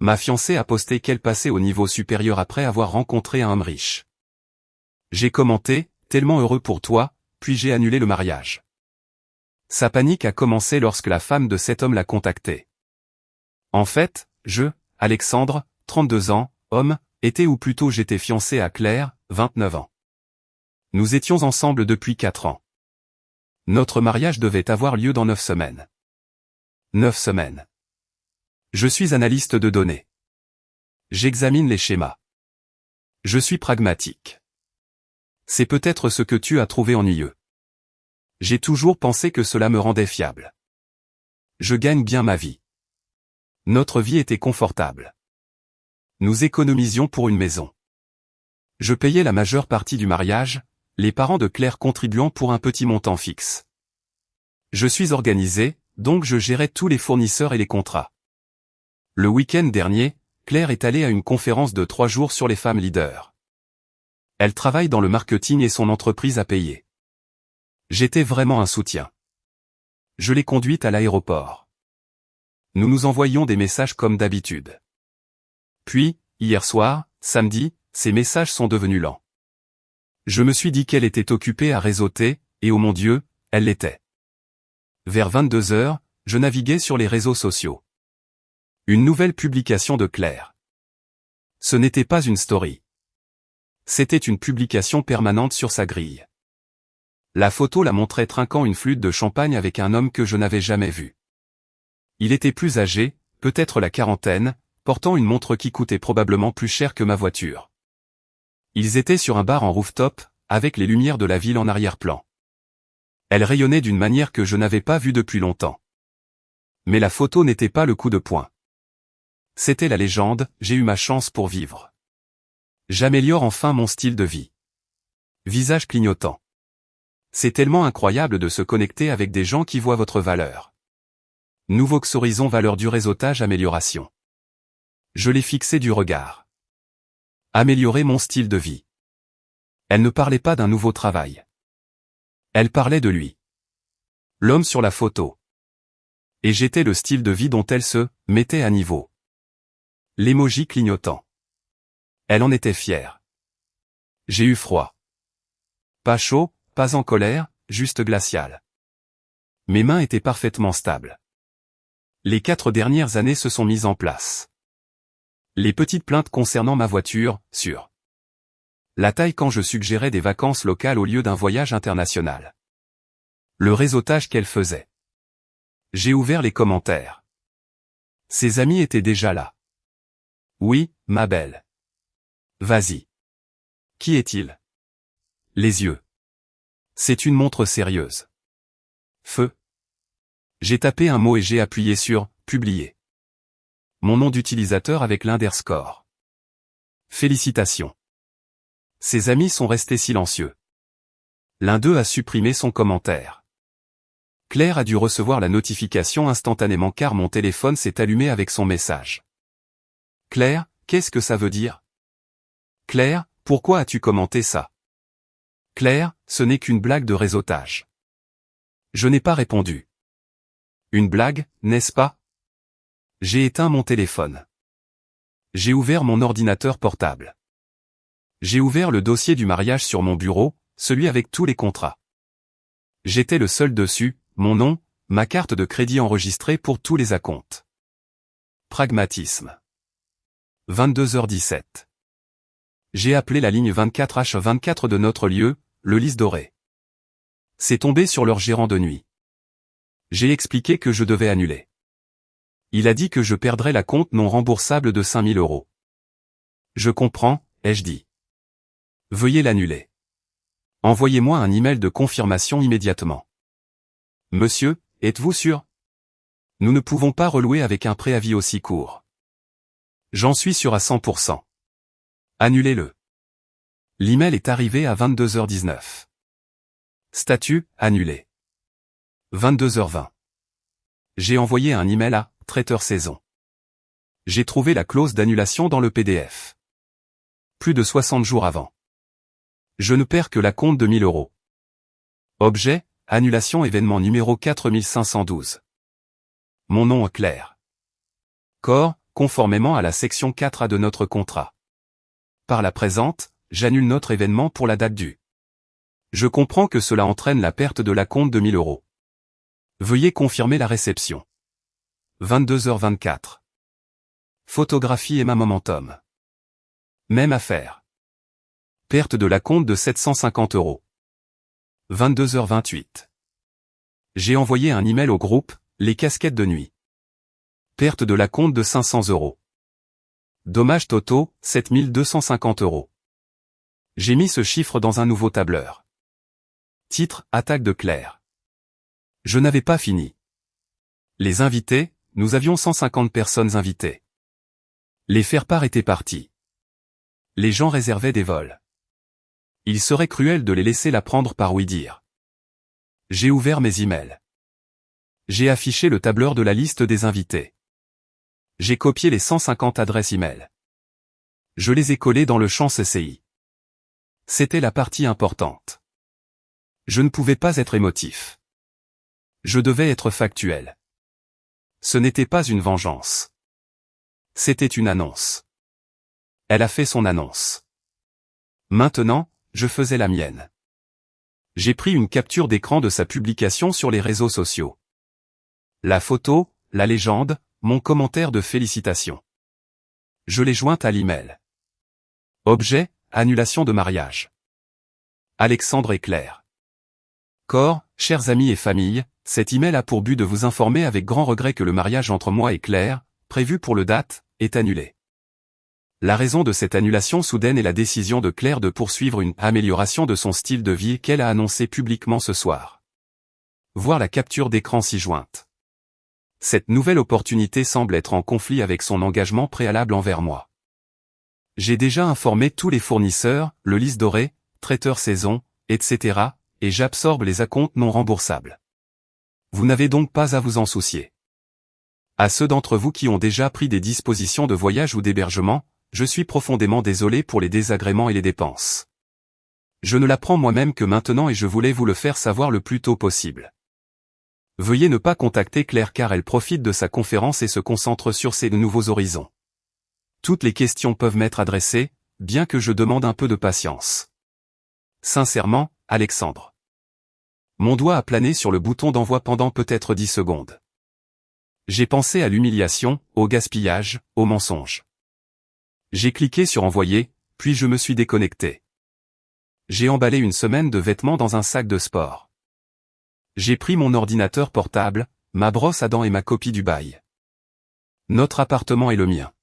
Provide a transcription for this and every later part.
Ma fiancée a posté qu'elle passait au niveau supérieur après avoir rencontré un homme riche. J'ai commenté, tellement heureux pour toi, puis j'ai annulé le mariage. Sa panique a commencé lorsque la femme de cet homme l'a contacté. En fait, Alexandre, 32 ans, homme, était ou plutôt j'étais fiancé à Claire, 29 ans. Nous étions ensemble depuis 4 ans. Notre mariage devait avoir lieu dans 9 semaines. 9 semaines. Je suis analyste de données. J'examine les schémas. Je suis pragmatique. C'est peut-être ce que tu as trouvé ennuyeux. J'ai toujours pensé que cela me rendait fiable. Je gagne bien ma vie. Notre vie était confortable. Nous économisions pour une maison. Je payais la majeure partie du mariage, les parents de Claire contribuant pour un petit montant fixe. Je suis organisé, donc je gérais tous les fournisseurs et les contrats. Le week-end dernier, Claire est allée à une conférence de 3 jours sur les femmes leaders. Elle travaille dans le marketing et son entreprise a payé. J'étais vraiment un soutien. Je l'ai conduite à l'aéroport. Nous nous envoyions des messages comme d'habitude. Puis, hier soir, samedi, ces messages sont devenus lents. Je me suis dit qu'elle était occupée à réseauter, et oh mon Dieu, elle l'était. Vers 22 heures, je naviguais sur les réseaux sociaux. Une nouvelle publication de Claire. Ce n'était pas une story. C'était une publication permanente sur sa grille. La photo la montrait trinquant une flûte de champagne avec un homme que je n'avais jamais vu. Il était plus âgé, peut-être la quarantaine, portant une montre qui coûtait probablement plus cher que ma voiture. Ils étaient sur un bar en rooftop, avec les lumières de la ville en arrière-plan. Elle rayonnait d'une manière que je n'avais pas vue depuis longtemps. Mais la photo n'était pas le coup de poing. C'était la légende, j'ai eu ma chance pour vivre. J'améliore enfin mon style de vie. Visage clignotant. C'est tellement incroyable de se connecter avec des gens qui voient votre valeur. Nouveau Horizon valeur du réseautage amélioration. Je l'ai fixé du regard. Améliorer mon style de vie. Elle ne parlait pas d'un nouveau travail. Elle parlait de lui. L'homme sur la photo. Et j'étais le style de vie dont elle se mettait à niveau. L'émoji clignotant. Elle en était fière. J'ai eu froid. Pas chaud, pas en colère, juste glacial. Mes mains étaient parfaitement stables. Les 4 dernières années se sont mises en place. Les petites plaintes concernant ma voiture, sur la taille quand je suggérais des vacances locales au lieu d'un voyage international. Le réseautage qu'elle faisait. J'ai ouvert les commentaires. Ses amis étaient déjà là. Oui, ma belle. Vas-y. Qui est-il? Les yeux. C'est une montre sérieuse. Feu. J'ai tapé un mot et j'ai appuyé sur « Publier ». Mon nom d'utilisateur avec l'underscore. Félicitations. Ses amis sont restés silencieux. L'un d'eux a supprimé son commentaire. Claire a dû recevoir la notification instantanément car mon téléphone s'est allumé avec son message. Claire, qu'est-ce que ça veut dire? Claire, pourquoi as-tu commenté ça? Claire, ce n'est qu'une blague de réseautage. Je n'ai pas répondu. Une blague, n'est-ce pas? J'ai éteint mon téléphone. J'ai ouvert mon ordinateur portable. J'ai ouvert le dossier du mariage sur mon bureau, celui avec tous les contrats. J'étais le seul dessus, mon nom, ma carte de crédit enregistrée pour tous les acomptes. Pragmatisme. 22h17. J'ai appelé la ligne 24H24 de notre lieu, le Lys Doré. C'est tombé sur leur gérant de nuit. J'ai expliqué que je devais annuler. Il a dit que je perdrais la compte non remboursable de 5 000 €. Je comprends, ai-je dit. Veuillez l'annuler. Envoyez-moi un email de confirmation immédiatement. Monsieur, êtes-vous sûr? Nous ne pouvons pas relouer avec un préavis aussi court. J'en suis sûr à 100%. Annulez-le. L'email est arrivé à 22h19. Statut, annulé. 22h20. J'ai envoyé un email à Traiteur Saison. J'ai trouvé la clause d'annulation dans le PDF. Plus de 60 jours avant. Je ne perds que la compte de 1 000 €. Objet, annulation événement numéro 4512. Mon nom est Claire. Corps, conformément à la section 4A de notre contrat. Par la présente, j'annule notre événement pour la date du. Je comprends que cela entraîne la perte de l'acompte de 1000 €. Veuillez confirmer la réception. 22h24. Photographie Emma Momentum. Même affaire. Perte de l'acompte de 750 €. 22h28. J'ai envoyé un email au groupe, les casquettes de nuit. Perte de l'acompte de 500 €. Dommages totaux, 7250 €. J'ai mis ce chiffre dans un nouveau tableur. Titre, attaque de Claire. Je n'avais pas fini. Les invités, nous avions 150 personnes invitées. Les faire-part étaient partis. Les gens réservaient des vols. Il serait cruel de les laisser la prendre par oui-dire. J'ai ouvert mes emails. J'ai affiché le tableur de la liste des invités. J'ai copié les 150 adresses email. Je les ai collées dans le champ CCI. C'était la partie importante. Je ne pouvais pas être émotif. Je devais être factuel. Ce n'était pas une vengeance. C'était une annonce. Elle a fait son annonce. Maintenant, je faisais la mienne. J'ai pris une capture d'écran de sa publication sur les réseaux sociaux. La photo, la légende, mon commentaire de félicitations. Je l'ai jointe à l'email. Objet, annulation de mariage. Alexandre et Claire. Corps, chers amis et famille, cet email a pour but de vous informer avec grand regret que le mariage entre moi et Claire, prévu pour le date, est annulé. La raison de cette annulation soudaine est la décision de Claire de poursuivre une amélioration de son style de vie qu'elle a annoncé publiquement ce soir. Voir la capture d'écran ci-jointe. Cette nouvelle opportunité semble être en conflit avec son engagement préalable envers moi. J'ai déjà informé tous les fournisseurs, le lys doré, traiteur saison, etc., et j'absorbe les acomptes non remboursables. Vous n'avez donc pas à vous en soucier. À ceux d'entre vous qui ont déjà pris des dispositions de voyage ou d'hébergement, je suis profondément désolé pour les désagréments et les dépenses. Je ne l'apprends moi-même que maintenant et je voulais vous le faire savoir le plus tôt possible. Veuillez ne pas contacter Claire car elle profite de sa conférence et se concentre sur ses nouveaux horizons. Toutes les questions peuvent m'être adressées, bien que je demande un peu de patience. Sincèrement, Alexandre. Mon doigt a plané sur le bouton d'envoi pendant peut-être 10 secondes. J'ai pensé à l'humiliation, au gaspillage, au mensonge. J'ai cliqué sur envoyer, puis je me suis déconnecté. J'ai emballé une semaine de vêtements dans un sac de sport. J'ai pris mon ordinateur portable, ma brosse à dents et ma copie du bail. Notre appartement est le mien.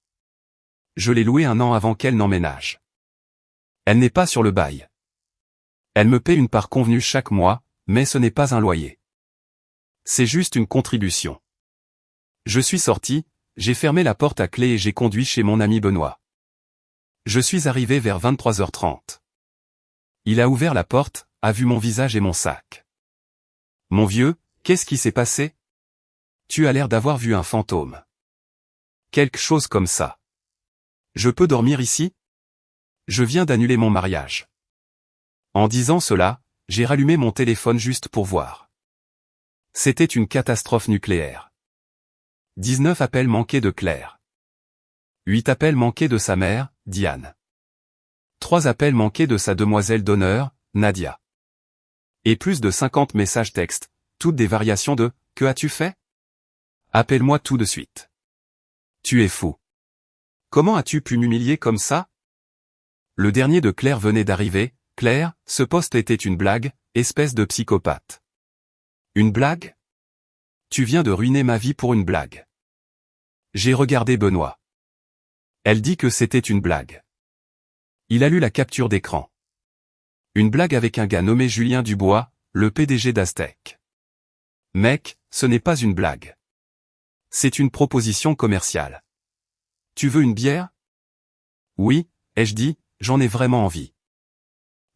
Je l'ai loué 1 an avant qu'elle n'emménage. Elle n'est pas sur le bail. Elle me paie une part convenue chaque mois, mais ce n'est pas un loyer. C'est juste une contribution. Je suis sorti, j'ai fermé la porte à clé et j'ai conduit chez mon ami Benoît. Je suis arrivé vers 23h30. Il a ouvert la porte, a vu mon visage et mon sac. Mon vieux, qu'est-ce qui s'est passé? Tu as l'air d'avoir vu un fantôme. Quelque chose comme ça. Je peux dormir ici? Je viens d'annuler mon mariage. En disant cela, j'ai rallumé mon téléphone juste pour voir. C'était une catastrophe nucléaire. 19 appels manqués de Claire. 8 appels manqués de sa mère, Diane. 3 appels manqués de sa demoiselle d'honneur, Nadia. Et plus de 50 messages textes, toutes des variations de « Que as-tu fait ?» Appelle-moi tout de suite. Tu es fou. Comment as-tu pu m'humilier comme ça? Le dernier de Claire venait d'arriver. Claire, ce poste était une blague, espèce de psychopathe. Une blague? Tu viens de ruiner ma vie pour une blague. J'ai regardé Benoît. Elle dit que c'était une blague. Il a lu la capture d'écran. Une blague avec un gars nommé Julien Dubois, le PDG d'Aztec. Mec, ce n'est pas une blague. C'est une proposition commerciale. Tu veux une bière? Oui, ai-je dit, j'en ai vraiment envie.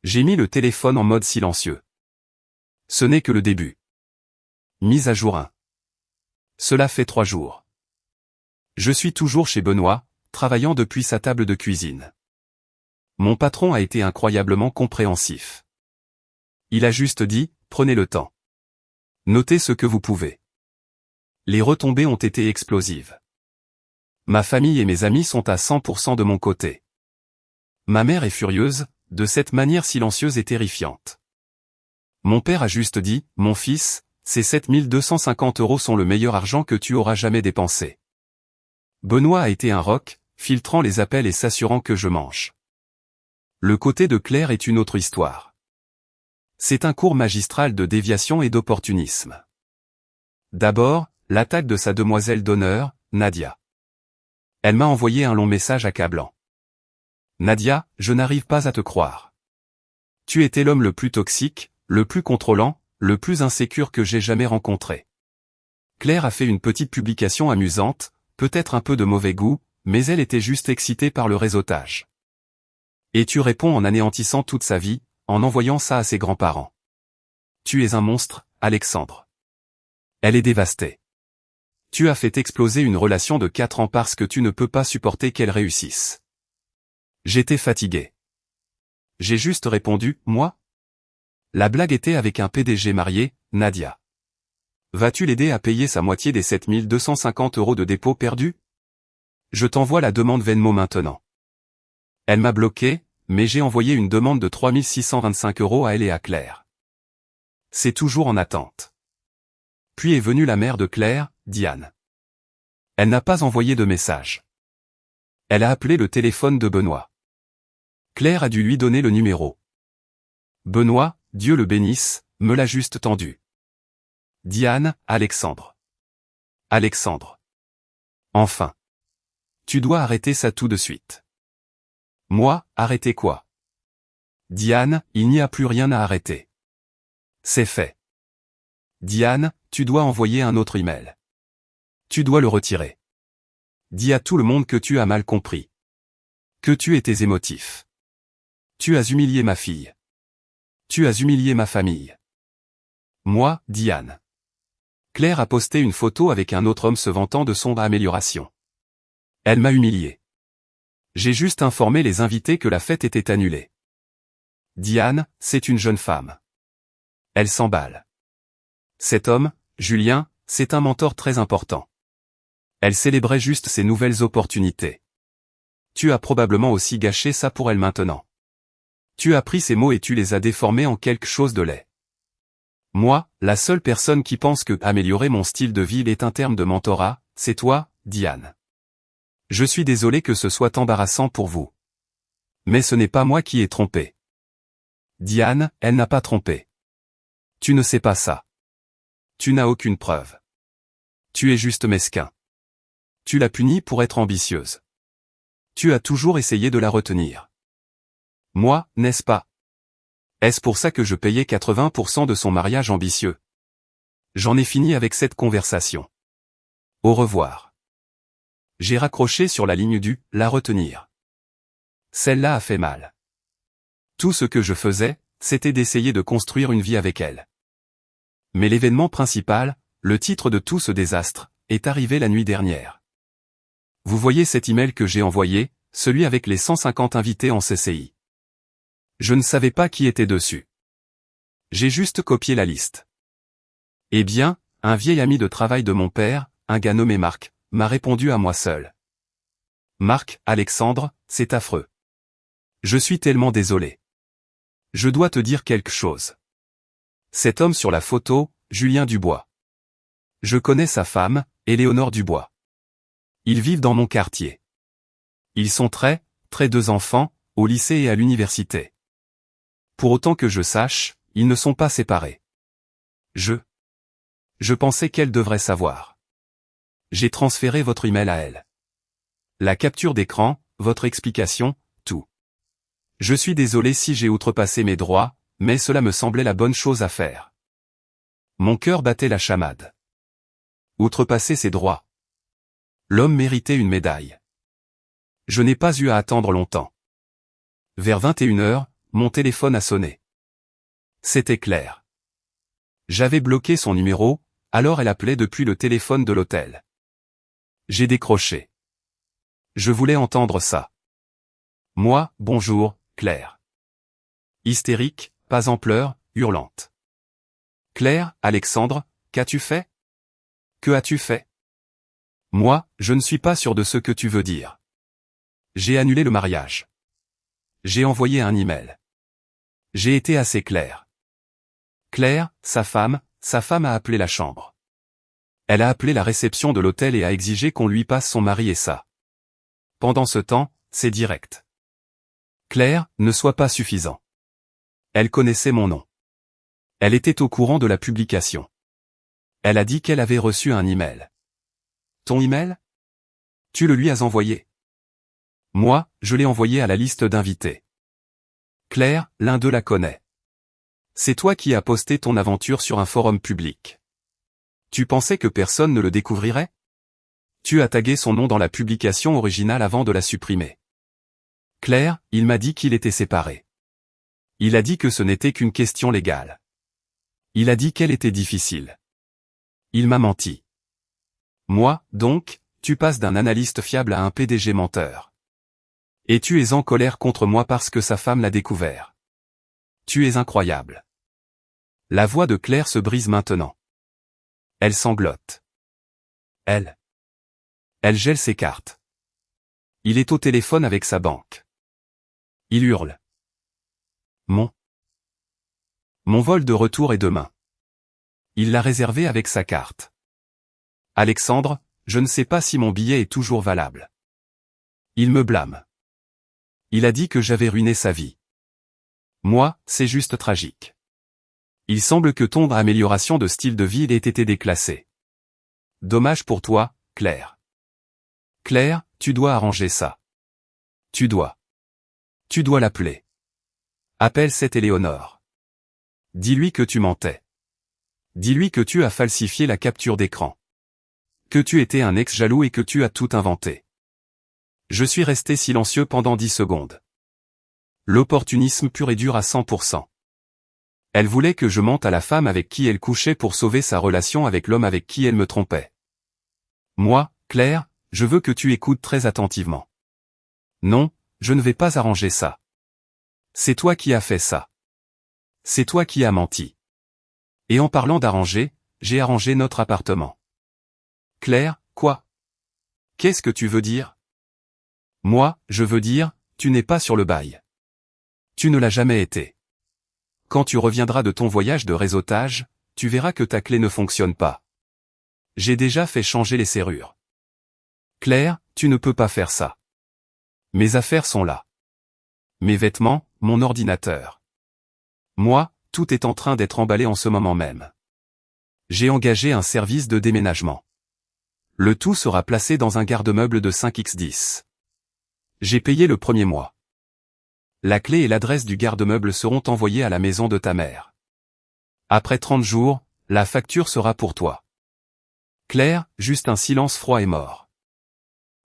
J'ai mis le téléphone en mode silencieux. Ce n'est que le début. Mise à jour 1. Cela fait 3 jours. Je suis toujours chez Benoît, travaillant depuis sa table de cuisine. Mon patron a été incroyablement compréhensif. Il a juste dit, prenez le temps. Notez ce que vous pouvez. Les retombées ont été explosives. Ma famille et mes amis sont à 100% de mon côté. Ma mère est furieuse, de cette manière silencieuse et terrifiante. Mon père a juste dit, mon fils, ces 7250 € sont le meilleur argent que tu auras jamais dépensé. Benoît a été un roc, filtrant les appels et s'assurant que je mange. Le côté de Claire est une autre histoire. C'est un cours magistral de déviation et d'opportunisme. D'abord, l'attaque de sa demoiselle d'honneur, Nadia. Elle m'a envoyé un long message accablant. Nadia, je n'arrive pas à te croire. Tu étais l'homme le plus toxique, le plus contrôlant, le plus insécure que j'ai jamais rencontré. Claire a fait une petite publication amusante, peut-être un peu de mauvais goût, mais elle était juste excitée par le réseautage. Et tu réponds en anéantissant toute sa vie, en envoyant ça à ses grands-parents. Tu es un monstre, Alexandre. Elle est dévastée. Tu as fait exploser une relation de 4 ans parce que tu ne peux pas supporter qu'elle réussisse. J'étais fatigué. J'ai juste répondu, moi? La blague était avec un PDG marié, Nadia. Vas-tu l'aider à payer sa moitié des 7250 € de dépôt perdus? Je t'envoie la demande Venmo maintenant. Elle m'a bloqué, mais j'ai envoyé une demande de 3625 € à elle et à Claire. C'est toujours en attente. Puis est venue la mère de Claire, Diane. Elle n'a pas envoyé de message. Elle a appelé le téléphone de Benoît. Claire a dû lui donner le numéro. Benoît, Dieu le bénisse, me l'a juste tendu. Diane, Alexandre. Alexandre. Enfin. Tu dois arrêter ça tout de suite. Moi, arrêter quoi? Diane, il n'y a plus rien à arrêter. C'est fait. Diane, tu dois envoyer un autre email. Tu dois le retirer. Dis à tout le monde que tu as mal compris. Que tu étais émotif. Tu as humilié ma fille. Tu as humilié ma famille. Moi, Diane. Claire a posté une photo avec un autre homme se vantant de son amélioration. Elle m'a humilié. J'ai juste informé les invités que la fête était annulée. Diane, c'est une jeune femme. Elle s'emballe. Cet homme, Julien, c'est un mentor très important. Elle célébrait juste ses nouvelles opportunités. Tu as probablement aussi gâché ça pour elle maintenant. Tu as pris ces mots et tu les as déformés en quelque chose de laid. Moi, la seule personne qui pense que améliorer mon style de vie est un terme de mentorat, c'est toi, Diane. Je suis désolé que ce soit embarrassant pour vous. Mais ce n'est pas moi qui ai trompé. Diane, elle n'a pas trompé. Tu ne sais pas ça. Tu n'as aucune preuve. Tu es juste mesquin. Tu l'as punie pour être ambitieuse. Tu as toujours essayé de la retenir. Moi, n'est-ce pas? Est-ce pour ça que je payais 80% de son mariage ambitieux? J'en ai fini avec cette conversation. Au revoir. J'ai raccroché sur la ligne du « la retenir ». Celle-là a fait mal. Tout ce que je faisais, c'était d'essayer de construire une vie avec elle. Mais l'événement principal, le titre de tout ce désastre, est arrivé la nuit dernière. Vous voyez cet email que j'ai envoyé, celui avec les 150 invités en CCI. Je ne savais pas qui était dessus. J'ai juste copié la liste. Eh bien, un vieil ami de travail de mon père, un gars nommé Marc, m'a répondu à moi seul. Marc, Alexandre, c'est affreux. Je suis tellement désolé. Je dois te dire quelque chose. Cet homme sur la photo, Julien Dubois. Je connais sa femme, Éléonore Dubois. Ils vivent dans mon quartier. Ils sont très 2 enfants, au lycée et à l'université. Pour autant que je sache, ils ne sont pas séparés. Je pensais qu'elle devrait savoir. J'ai transféré votre email à elle. La capture d'écran, votre explication, tout. Je suis désolé si j'ai outrepassé mes droits, mais cela me semblait la bonne chose à faire. Mon cœur battait la chamade. Outrepasser ses droits. L'homme méritait une médaille. Je n'ai pas eu à attendre longtemps. Vers 21h, mon téléphone a sonné. C'était Claire. J'avais bloqué son numéro, alors elle appelait depuis le téléphone de l'hôtel. J'ai décroché. Je voulais entendre ça. Moi, bonjour, Claire. Hystérique, pas en pleurs, hurlante. Claire, Alexandre, qu'as-tu fait? Que as-tu fait? Moi, je ne suis pas sûr de ce que tu veux dire. J'ai annulé le mariage. J'ai envoyé un email. J'ai été assez clair. Claire, sa femme a appelé la chambre. Elle a appelé la réception de l'hôtel et a exigé qu'on lui passe son mari et ça. Pendant ce temps, c'est direct. Claire, ne sois pas suffisant. Elle connaissait mon nom. Elle était au courant de la publication. Elle a dit qu'elle avait reçu un email. Ton email? Tu le lui as envoyé? Moi, je l'ai envoyé à la liste d'invités. Claire, l'un d'eux la connaît. C'est toi qui as posté ton aventure sur un forum public. Tu pensais que personne ne le découvrirait? Tu as tagué son nom dans la publication originale avant de la supprimer. Claire, il m'a dit qu'il était séparé. Il a dit que ce n'était qu'une question légale. Il a dit qu'elle était difficile. Il m'a menti. Moi, donc, tu passes d'un analyste fiable à un PDG menteur. Et tu es en colère contre moi parce que sa femme l'a découvert. Tu es incroyable. La voix de Claire se brise maintenant. Elle sanglote. Elle gèle ses cartes. Il est au téléphone avec sa banque. Il hurle. Mon vol de retour est demain. Il l'a réservé avec sa carte. Alexandre, je ne sais pas si mon billet est toujours valable. Il me blâme. Il a dit que j'avais ruiné sa vie. Moi, c'est juste tragique. Il semble que ton amélioration de style de vie ait été déclassée. Dommage pour toi, Claire. Claire, tu dois arranger ça. Tu dois l'appeler. Appelle cette Éléonore. Dis-lui que tu mentais. Dis-lui que tu as falsifié la capture d'écran. Que tu étais un ex-jaloux et que tu as tout inventé. Je suis resté silencieux pendant 10 secondes. L'opportunisme pur et dur à 100%. Elle voulait que je mente à la femme avec qui elle couchait pour sauver sa relation avec l'homme avec qui elle me trompait. Moi, Claire, je veux que tu écoutes très attentivement. Non, je ne vais pas arranger ça. C'est toi qui as fait ça. C'est toi qui as menti. Et en parlant d'arranger, j'ai arrangé notre appartement. Claire, quoi? Qu'est-ce que tu veux dire? Moi, je veux dire, tu n'es pas sur le bail. Tu ne l'as jamais été. Quand tu reviendras de ton voyage de réseautage, tu verras que ta clé ne fonctionne pas. J'ai déjà fait changer les serrures. Claire, tu ne peux pas faire ça. Mes affaires sont là. Mes vêtements, mon ordinateur. Moi, tout est en train d'être emballé en ce moment même. J'ai engagé un service de déménagement. Le tout sera placé dans un garde-meuble de 5x10. J'ai payé le premier mois. La clé et l'adresse du garde-meuble seront envoyées à la maison de ta mère. Après 30 jours, la facture sera pour toi. Claire, juste un silence froid et mort.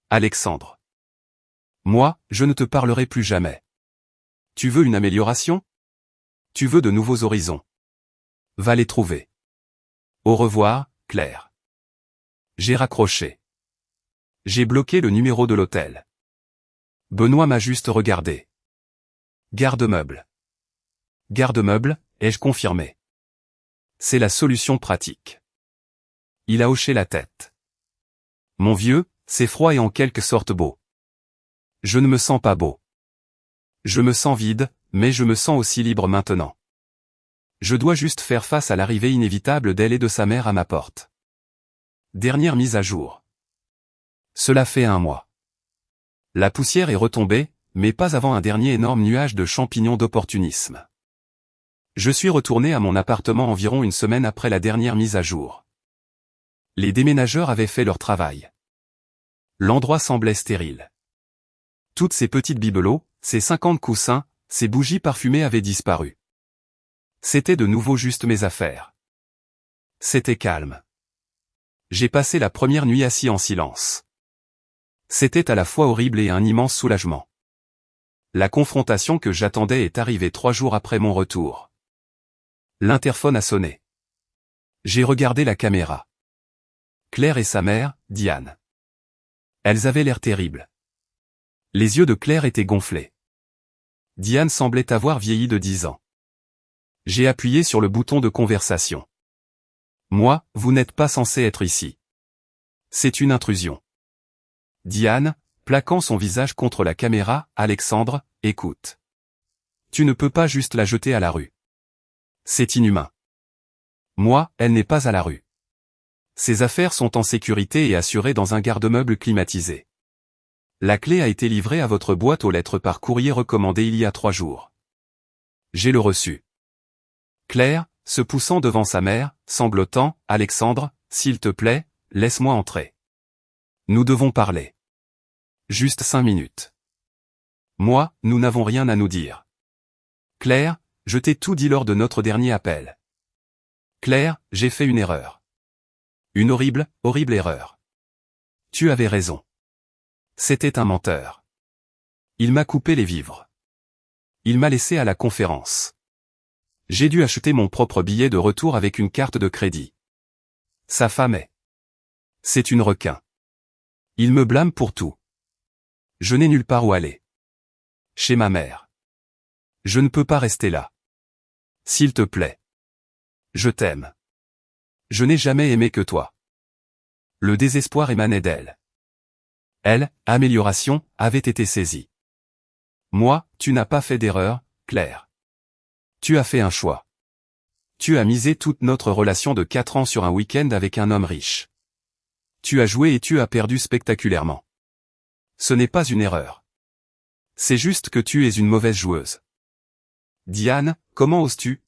Alexandre. Moi, je ne te parlerai plus jamais. Tu veux une amélioration? Tu veux de nouveaux horizons? Va les trouver. Au revoir, Claire. J'ai raccroché. J'ai bloqué le numéro de l'hôtel. Benoît m'a juste regardé. Garde-meuble. Garde-meuble, ai-je confirmé. C'est la solution pratique. Il a hoché la tête. Mon vieux, c'est froid et en quelque sorte beau. Je ne me sens pas beau. Je me sens vide, mais je me sens aussi libre maintenant. Je dois juste faire face à l'arrivée inévitable d'elle et de sa mère à ma porte. Dernière mise à jour. Cela fait 1 mois. La poussière est retombée, mais pas avant un dernier énorme nuage de champignons d'opportunisme. Je suis retourné à mon appartement environ 1 semaine après la dernière mise à jour. Les déménageurs avaient fait leur travail. L'endroit semblait stérile. Toutes ces petites bibelots, ces 50 coussins, ces bougies parfumées avaient disparu. C'était de nouveau juste mes affaires. C'était calme. J'ai passé la première nuit assis en silence. C'était à la fois horrible et un immense soulagement. La confrontation que j'attendais est arrivée 3 jours après mon retour. L'interphone a sonné. J'ai regardé la caméra. Claire et sa mère, Diane. Elles avaient l'air terribles. Les yeux de Claire étaient gonflés. Diane semblait avoir vieilli de 10 ans. J'ai appuyé sur le bouton de conversation. Moi, vous n'êtes pas censé être ici. C'est une intrusion. Diane, plaquant son visage contre la caméra, Alexandre, écoute. Tu ne peux pas juste la jeter à la rue. C'est inhumain. Moi, elle n'est pas à la rue. Ses affaires sont en sécurité et assurées dans un garde-meuble climatisé. La clé a été livrée à votre boîte aux lettres par courrier recommandé il y a 3 jours. J'ai le reçu. Claire, se poussant devant sa mère, sanglotant, Alexandre, s'il te plaît, laisse-moi entrer. Nous devons parler. Juste 5 minutes. Moi, nous n'avons rien à nous dire. Claire, je t'ai tout dit lors de notre dernier appel. Claire, j'ai fait une erreur. Une horrible, horrible erreur. Tu avais raison. C'était un menteur. Il m'a coupé les vivres. Il m'a laissé à la conférence. J'ai dû acheter mon propre billet de retour avec une carte de crédit. Sa femme est. C'est une requin. Il me blâme pour tout. Je n'ai nulle part où aller. Chez ma mère. Je ne peux pas rester là. S'il te plaît. Je t'aime. Je n'ai jamais aimé que toi. Le désespoir émanait d'elle. Elle, amélioration, avait été saisie. Moi, tu n'as pas fait d'erreur, Claire. Tu as fait un choix. Tu as misé toute notre relation de 4 ans sur un week-end avec un homme riche. Tu as joué et tu as perdu spectaculairement. Ce n'est pas une erreur. C'est juste que tu es une mauvaise joueuse. Diane, comment oses-tu?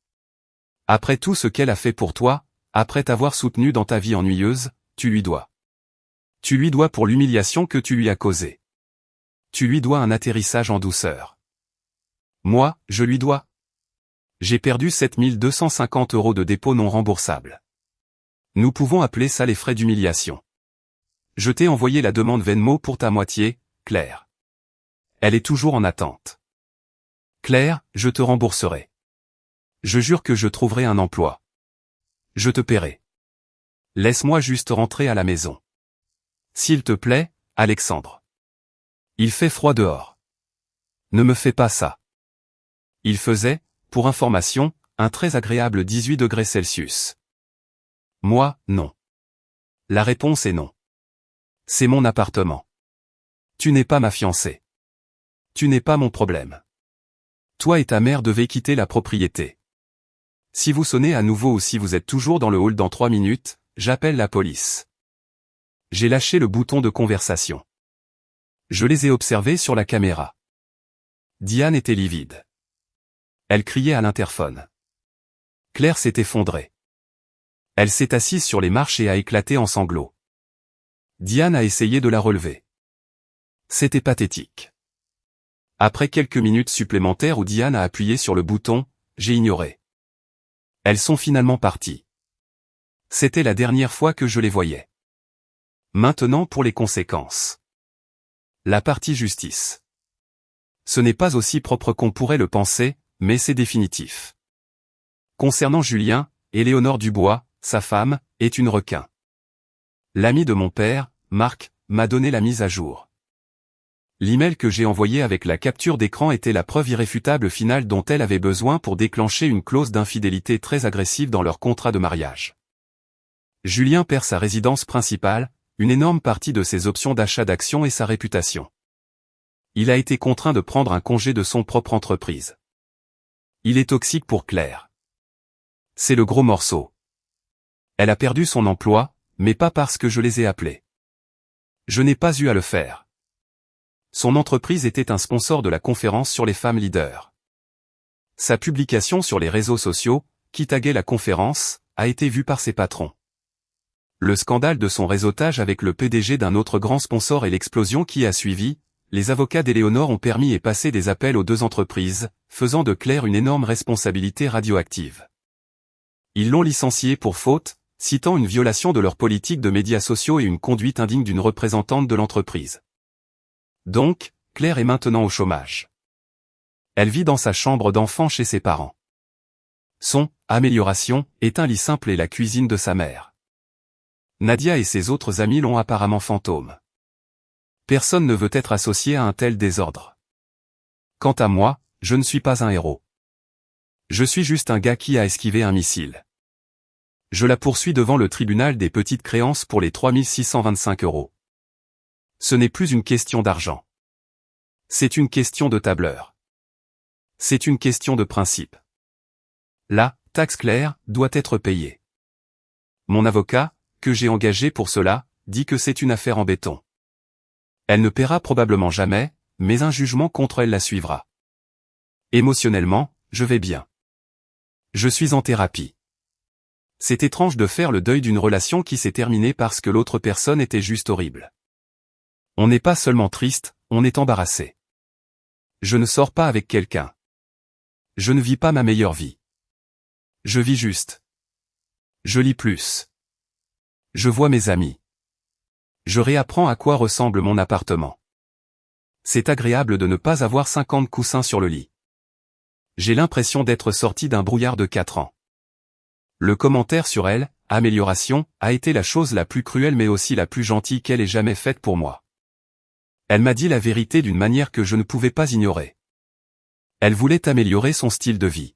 Après tout ce qu'elle a fait pour toi, après t'avoir soutenu dans ta vie ennuyeuse, tu lui dois. Tu lui dois pour l'humiliation que tu lui as causée. Tu lui dois un atterrissage en douceur. Moi, je lui dois. J'ai perdu 7250 € de dépôt non remboursable. Nous pouvons appeler ça les frais d'humiliation. Je t'ai envoyé la demande Venmo pour ta moitié, Claire. Elle est toujours en attente. Claire, je te rembourserai. Je jure que je trouverai un emploi. Je te paierai. Laisse-moi juste rentrer à la maison. S'il te plaît, Alexandre. Il fait froid dehors. Ne me fais pas ça. Il faisait, pour information, un très agréable 18 degrés Celsius. Moi, non. La réponse est non. C'est mon appartement. Tu n'es pas ma fiancée. Tu n'es pas mon problème. Toi et ta mère devez quitter la propriété. Si vous sonnez à nouveau ou si vous êtes toujours dans le hall dans 3 minutes, j'appelle la police. J'ai lâché le bouton de conversation. Je les ai observés sur la caméra. Diane était livide. Elle criait à l'interphone. Claire s'est effondrée. Elle s'est assise sur les marches et a éclaté en sanglots. Diane a essayé de la relever. C'était pathétique. Après quelques minutes supplémentaires où Diane a appuyé sur le bouton, j'ai ignoré. Elles sont finalement parties. C'était la dernière fois que je les voyais. Maintenant pour les conséquences. La partie justice. Ce n'est pas aussi propre qu'on pourrait le penser, mais c'est définitif. Concernant Julien, Éléonore Dubois, sa femme, est une requin. L'ami de mon père, Marc, m'a donné la mise à jour. L'email que j'ai envoyé avec la capture d'écran était la preuve irréfutable finale dont elle avait besoin pour déclencher une clause d'infidélité très agressive dans leur contrat de mariage. Julien perd sa résidence principale, une énorme partie de ses options d'achat d'actions et sa réputation. Il a été contraint de prendre un congé de son propre entreprise. Il est toxique pour Claire. C'est le gros morceau. Elle a perdu son emploi, mais pas parce que je les ai appelés. Je n'ai pas eu à le faire. Son entreprise était un sponsor de la conférence sur les femmes leaders. Sa publication sur les réseaux sociaux, qui taguait la conférence, a été vue par ses patrons. Le scandale de son réseautage avec le PDG d'un autre grand sponsor et l'explosion qui a suivi, les avocats d'Éléonore ont permis et passé des appels aux 2 entreprises, faisant de Claire une énorme responsabilité radioactive. Ils l'ont licenciée pour faute, citant une violation de leur politique de médias sociaux et une conduite indigne d'une représentante de l'entreprise. Donc, Claire est maintenant au chômage. Elle vit dans sa chambre d'enfant chez ses parents. Son amélioration est un lit simple et la cuisine de sa mère. Nadia et ses autres amis l'ont apparemment fantôme. Personne ne veut être associé à un tel désordre. Quant à moi, je ne suis pas un héros. Je suis juste un gars qui a esquivé un missile. Je la poursuis devant le tribunal des petites créances pour les 3625 €. Ce n'est plus une question d'argent. C'est une question de tableur. C'est une question de principe. La taxe claire doit être payée. Mon avocat, que j'ai engagé pour cela, dit que c'est une affaire en béton. Elle ne paiera probablement jamais, mais un jugement contre elle la suivra. Émotionnellement, je vais bien. Je suis en thérapie. C'est étrange de faire le deuil d'une relation qui s'est terminée parce que l'autre personne était juste horrible. On n'est pas seulement triste, on est embarrassé. Je ne sors pas avec quelqu'un. Je ne vis pas ma meilleure vie. Je vis juste. Je lis plus. Je vois mes amis. Je réapprends à quoi ressemble mon appartement. C'est agréable de ne pas avoir 50 coussins sur le lit. J'ai l'impression d'être sorti d'un brouillard de 4 ans. Le commentaire sur elle, amélioration, a été la chose la plus cruelle mais aussi la plus gentille qu'elle ait jamais faite pour moi. Elle m'a dit la vérité d'une manière que je ne pouvais pas ignorer. Elle voulait améliorer son style de vie.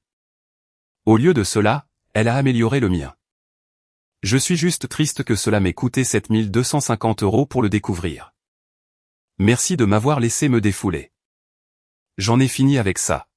Au lieu de cela, elle a amélioré le mien. Je suis juste triste que cela m'ait coûté 7 250 € pour le découvrir. Merci de m'avoir laissé me défouler. J'en ai fini avec ça.